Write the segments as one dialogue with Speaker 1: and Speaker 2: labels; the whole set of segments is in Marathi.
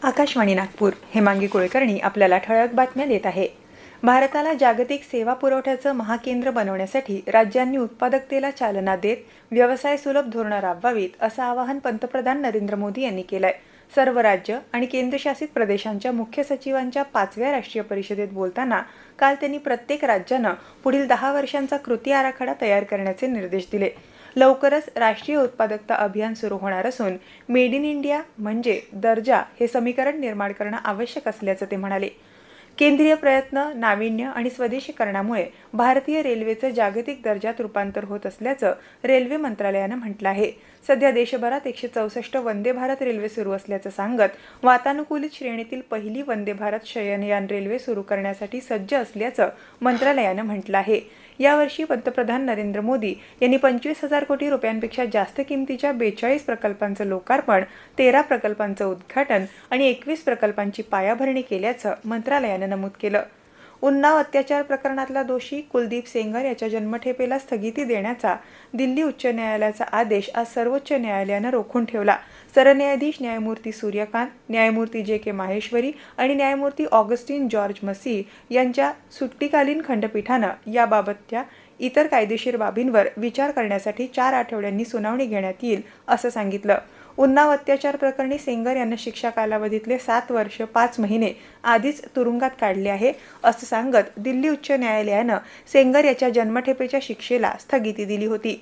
Speaker 1: आकाशवाणी नागपूर हेमांगी कुलकर्णी आपल्याला ठळक बातम्या देत आहे। भारताला जागतिक सेवा पुरवठ्याचं महाकेंद्र बनवण्यासाठी राज्यांनी उत्पादकतेला चालना देत व्यवसाय सुलभ धोरणं राबवावीत असं आवाहन पंतप्रधान नरेंद्र मोदी यांनी केलंय। सर्व राज्य आणि केंद्रशासित प्रदेशांच्या मुख्य सचिवांच्या 5व्या राष्ट्रीय परिषदेत बोलताना काल त्यांनी प्रत्येक राज्यानं पुढील 10 वर्षांचा कृती आराखडा तयार करण्याचे निर्देश दिले। लवकरच राष्ट्रीय उत्पादकता अभियान सुरू होणार असून मेड इन इंडिया म्हणजे दर्जा हे समीकरण निर्माण करणं आवश्यक असल्याचं ते म्हणाले। केंद्रीय प्रयत्न, नाविन्य आणि स्वदेशीकरणामुळे भारतीय रेल्वेचं जागतिक दर्जात रूपांतर होत असल्याचं रेल्वे मंत्रालयानं म्हटलं आहे। सध्या देशभरात 164 वंदे भारत रेल्वे सुरू असल्याचं सांगत वातानुकूलित श्रेणीतील पहिली वंदे भारत शयनयान रेल्वे सुरू करण्यासाठी सज्ज असल्याचं मंत्रालयानं म्हटलं आहे। यावर्षी पंतप्रधान नरेंद्र मोदी यांनी 25,000 कोटी रुपयांपेक्षा जास्त किमतीच्या 42 प्रकल्पांचं लोकार्पण, 13 प्रकल्पांचं उद्घाटन आणि 21 प्रकल्पांची पायाभरणी केल्याचं मंत्रालयानं नमूद केलं। उन्नाव अत्याचार प्रकरणातला दोषी कुलदीप सेंगर याच्या जन्मठेपेला स्थगिती देण्याचा दिल्ली उच्च न्यायालयाचा आदेश आज सर्वोच्च न्यायालयानं रोखून ठेवला। सरन्यायाधीश न्यायमूर्ती सूर्यकांत, न्यायमूर्ती जे.के. माहेश्वरी आणि न्यायमूर्ती ऑगस्टिन जॉर्ज मसीह यांच्या सुट्टीकालीन खंडपीठानं याबाबतच्या इतर कायदेशीर बाबींवर विचार करण्यासाठी 4 आठवड्यांनी सुनावणी घेण्यात येईल असं सांगितलं। उन्नाव अत्याचार प्रकरणी सेंगर यांना शिक्षा कालावधीतले 7 वर्ष 5 महिने आधीच तुरुंगात काढले आहे असं सांगत दिल्ली उच्च न्यायालयानं सेंगर याच्या जन्मठेपेच्या शिक्षेला स्थगिती दिली होती।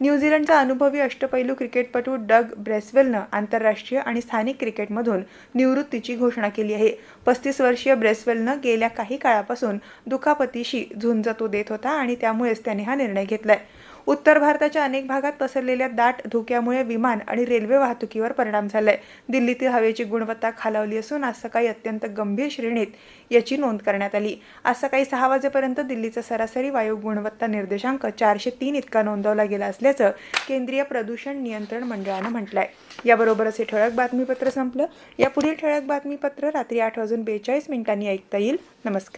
Speaker 1: न्यूझीलंडचा अनुभवी अष्टपैलू क्रिकेटपटू डग ब्रेसवेलनं आंतरराष्ट्रीय आणि स्थानिक क्रिकेटमधून निवृत्तीची घोषणा केली आहे। 35 वर्षीय ब्रेसवेलनं गेल्या काही काळापासून दुखापतीशी झुंज तो देत होता आणि त्यामुळेच त्याने हा निर्णय घेतलाय। उत्तर भारताच्या अनेक भागात पसरलेल्या दाट धुक्यामुळे विमान आणि रेल्वे वाहतुकीवर परिणाम झालाय। दिल्लीतील हवेची गुणवत्ता खालावली असून आज सकाळी अत्यंत गंभीर श्रेणीत याची नोंद करण्यात आली। आज सकाळी 6 वाजेपर्यंत दिल्लीचा सरासरी वायू गुणवत्ता निर्देशांक 403 इतका नोंदवला गेला असल्याचं केंद्रीय प्रदूषण नियंत्रण मंडळानं म्हटलंय। याबरोबरच हे ठळक बातमीपत्र संपलं। यापुढील ठळक बातमीपत्र रात्री 8:42 ऐकता येईल। नमस्कार।